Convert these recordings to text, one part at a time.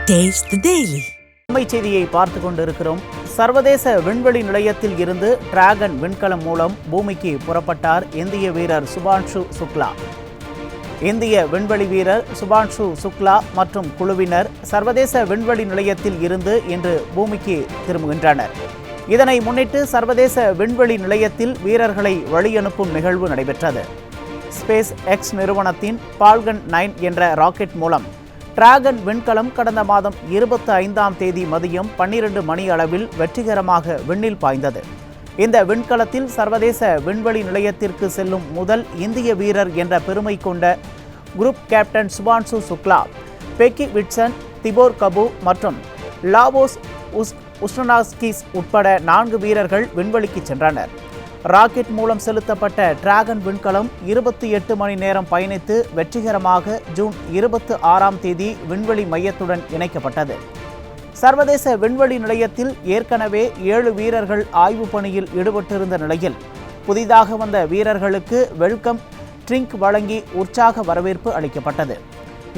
Taste the Daily. அண்மை செய்தியை பார்த்து கொண்டிருக்கிறோம். சர்வதேச விண்வெளி நிலையத்தில் இருந்து டிராகன் விண்கலம் மூலம் பூமிக்கு புறப்பட்டார் இந்திய வீரர் சுபான்ஷு சுக்லா. இந்திய விண்வெளி வீரர் சுபான்ஷு சுக்லா மற்றும் குழுவினர் சர்வதேச விண்வெளி நிலையத்தில் இருந்து இன்று பூமிக்கு திரும்புகின்றனர். இதனை முன்னிட்டு சர்வதேச விண்வெளி நிலையத்தில் வீரர்களை வழியனுப்பும் நிகழ்வு நடைபெற்றது. ஸ்பேஸ் எக்ஸ் நிறுவனத்தின் ஃபால்கன் 9 என்ற ராக்கெட் மூலம் டிராகன் விண்கலம் கடந்த மாதம் 25ஆம் தேதி மதியம் 12 மணி அளவில் வெற்றிகரமாக விண்ணில் பாய்ந்தது. இந்த விண்கலத்தில் சர்வதேச விண்வெளி நிலையத்திற்கு செல்லும் முதல் இந்திய வீரர் என்ற பெருமை கொண்ட group captain Shubhanshu Shukla, Peggy Whitson, Tibor Kapu மற்றும் லாவோஸ் உஸ்னாஸ்கிஸ் உட்பட 4 வீரர்கள் விண்வெளிக்கு சென்றனர். ராக்கெட் மூலம் செலுத்தப்பட்ட டிராகன் விண்கலம் 28 மணி நேரம் பயணித்து வெற்றிகரமாக ஜூன் 26ஆம் தேதி விண்வெளி மையத்துடன் இணைக்கப்பட்டது. சர்வதேச விண்வெளி நிலையத்தில் ஏற்கனவே 7 வீரர்கள் ஆய்வு பணியில் ஈடுபட்டிருந்த நிலையில் புதிதாக வந்த வீரர்களுக்கு வெல்கம் ட்ரிங்க் வழங்கி உற்சாக வரவேற்பு அளிக்கப்பட்டது.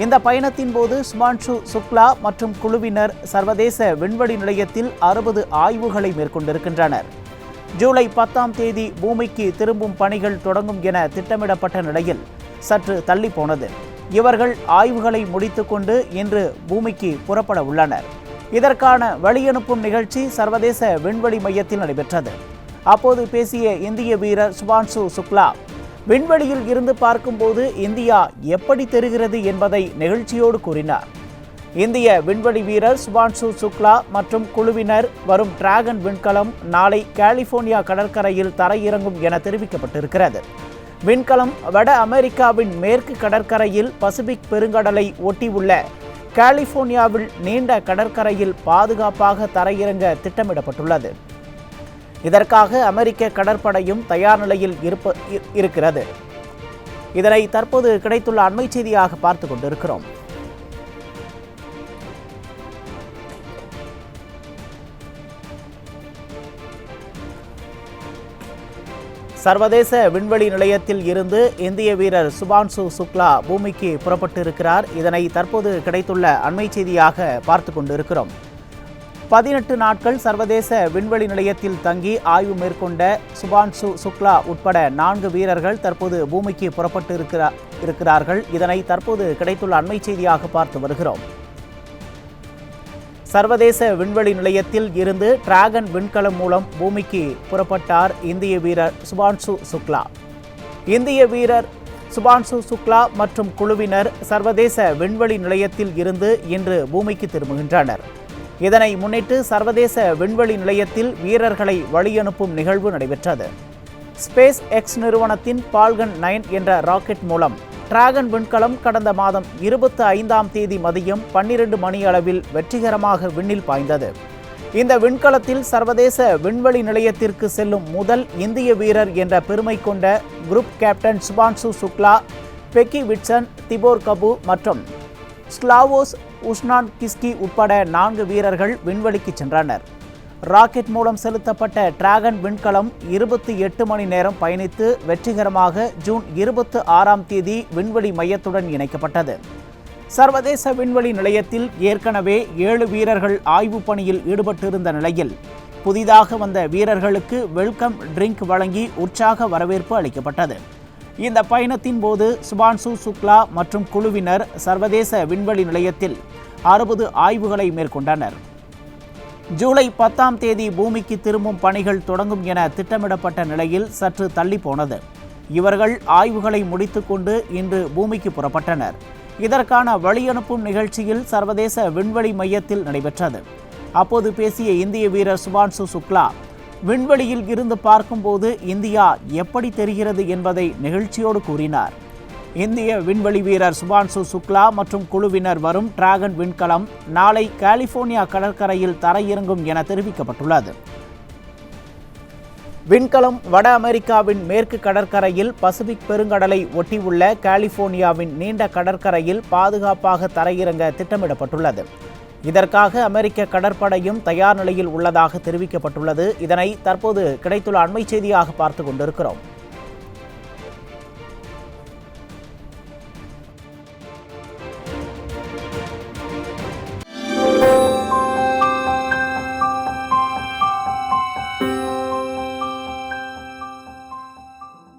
இந்த பயணத்தின் போது சுபான்ஷு சுக்லா மற்றும் குழுவினர் சர்வதேச விண்வெளி நிலையத்தில் 60 ஆய்வுகளை மேற்கொண்டிருக்கின்றனர். ஜூலை 10ஆம் தேதி பூமிக்கு திரும்பும் பணிகள் தொடங்கும் என திட்டமிடப்பட்ட நிலையில் சற்று தள்ளி போனது. இவர்கள் ஆய்வுகளை முடித்துக்கொண்டு இன்று பூமிக்கு புறப்பட உள்ளனர். இதற்கான வழியனுப்பும் நிகழ்ச்சி சர்வதேச விண்வெளி மையத்தில் நடைபெற்றது. அப்போது பேசிய இந்திய வீரர் சுபான்ஷு சுக்லா, விண்வெளியில் இருந்து பார்க்கும்போது இந்தியா எப்படி தெரிகிறது என்பதை நெகிழ்ச்சியோடு கூறினார். இந்திய விண்வெளி வீரர் சுபான்ஷு சுக்லா மற்றும் குழுவினர் வரும் டிராகன் விண்கலம் நாளை கலிபோர்னியா கடற்கரையில் தரையிறங்கும் என தெரிவிக்கப்பட்டிருக்கிறது. விண்கலம் வட அமெரிக்காவின் மேற்கு கடற்கரையில் பசிபிக் பெருங்கடலை ஒட்டியுள்ள கலிபோர்னியாவில் நீண்ட கடற்கரையில் பாதுகாப்பாக தரையிறங்க திட்டமிடப்பட்டுள்ளது. இதற்காக அமெரிக்க கடற்படையும் தயார் நிலையில் இருக்கிறது. இதனை தற்போது கிடைத்துள்ள அண்மை செய்தியாக பார்த்து கொண்டிருக்கிறோம். சர்வதேச விண்வெளி நிலையத்தில் இருந்து இந்திய வீரர் சுபான்ஷு சுக்லா பூமிக்கு புறப்பட்டிருக்கிறார். இதனை தற்போது கிடைத்துள்ள அண்மை செய்தியாக பார்த்து கொண்டிருக்கிறோம். 18 நாட்கள் சர்வதேச விண்வெளி நிலையத்தில் தங்கி ஆய்வு மேற்கொண்ட சுபான்ஷு சுக்லா உட்பட 4 வீரர்கள் தற்போது பூமிக்கு புறப்பட்டு இருக்கிறார்கள். இதனை தற்போது கிடைத்துள்ள அண்மை செய்தியாக பார்த்து வருகிறோம். சர்வதேச விண்வெளி நிலையத்தில் இருந்து டிராகன் விண்கலம் மூலம் பூமிக்கு புறப்பட்டார் இந்திய வீரர் சுபான்ஷு சுக்லா. இந்திய வீரர் சுபான்ஷு சுக்லா மற்றும் குழுவினர் சர்வதேச விண்வெளி நிலையத்தில் இருந்து இன்று பூமிக்கு திரும்புகின்றனர். இதனை முன்னிட்டு சர்வதேச விண்வெளி நிலையத்தில் வீரர்களை வழியனுப்பும் நிகழ்வு நடைபெற்றது. ஸ்பேஸ் எக்ஸ் நிறுவனத்தின் ஃபால்கன் 9 என்ற ராக்கெட் மூலம் டிராகன் விண்கலம் கடந்த மாதம் 25ஆம் தேதி மதியம் 12 மணி அளவில் வெற்றிகரமாக விண்ணில் பாய்ந்தது. இந்த விண்கலத்தில் சர்வதேச விண்வெளி நிலையத்திற்கு செல்லும் முதல் இந்திய வீரர் என்ற பெருமை கொண்ட group captain Shubhanshu Shukla, Peggy Whitson, Tibor Kapu மற்றும் ஸ்லாவோஸ் உஸ்னாஸ்கிஸ் உட்பட 4 வீரர்கள் விண்வெளிக்கு சென்றனர். ராக்கெட் மூலம் செலுத்தப்பட்ட டிராகன் விண்கலம் 28 மணி நேரம் பயணித்து வெற்றிகரமாக ஜூன் 26ஆம் தேதி விண்வெளி மையத்துடன் இணைக்கப்பட்டது. சர்வதேச விண்வெளி நிலையத்தில் ஏற்கனவே 7 வீரர்கள் ஆய்வு பணியில் ஈடுபட்டிருந்த நிலையில் புதிதாக வந்த வீரர்களுக்கு வெல்கம் ட்ரிங்க் வழங்கி உற்சாக வரவேற்பு அளிக்கப்பட்டது. இந்த பயணத்தின் போது சுபான்ஷு சுக்லா மற்றும் குழுவினர் சர்வதேச விண்வெளி நிலையத்தில் 60 ஆய்வுகளை மேற்கொண்டனர். ஜூலை 10ஆம் தேதி பூமிக்கு திரும்பும் பணிகள் தொடங்கும் என திட்டமிடப்பட்ட நிலையில் சற்று தள்ளி போனது. இவர்கள் ஆய்வுகளை முடித்துக்கொண்டு இன்று பூமிக்கு புறப்பட்டனர். இதற்கான வழியனுப்பும் நிகழ்ச்சியில் சர்வதேச விண்வெளி மையத்தில் நடைபெற்றது. அப்போது பேசிய இந்திய வீரர் சுபான்ஷு சுக்லா, விண்வெளியில் இருந்து பார்க்கும்போது இந்தியா எப்படி தெரிகிறது என்பதை நெகிழ்ச்சியோடு கூறினார். இந்திய விண்வெளி வீரர் சுபான்ஷு சுக்லா மற்றும் குழுவினர் வரும் டிராகன் விண்கலம் நாளை கலிபோர்னியா கடற்கரையில் தரையிறங்கும் என தெரிவிக்கப்பட்டுள்ளது. விண்கலம் வட அமெரிக்காவின் மேற்கு கடற்கரையில் பசிபிக் பெருங்கடலை ஒட்டியுள்ள கலிபோர்னியாவின் நீண்ட கடற்கரையில் பாதுகாப்பாக தரையிறங்க திட்டமிடப்பட்டுள்ளது. இதற்காக அமெரிக்க கடற்படையும் தயார் நிலையில் உள்ளதாக தெரிவிக்கப்பட்டுள்ளது. இதனை தற்போது கிடைத்துள்ள அண்மை செய்தியாக பார்த்து கொண்டிருக்கிறோம்.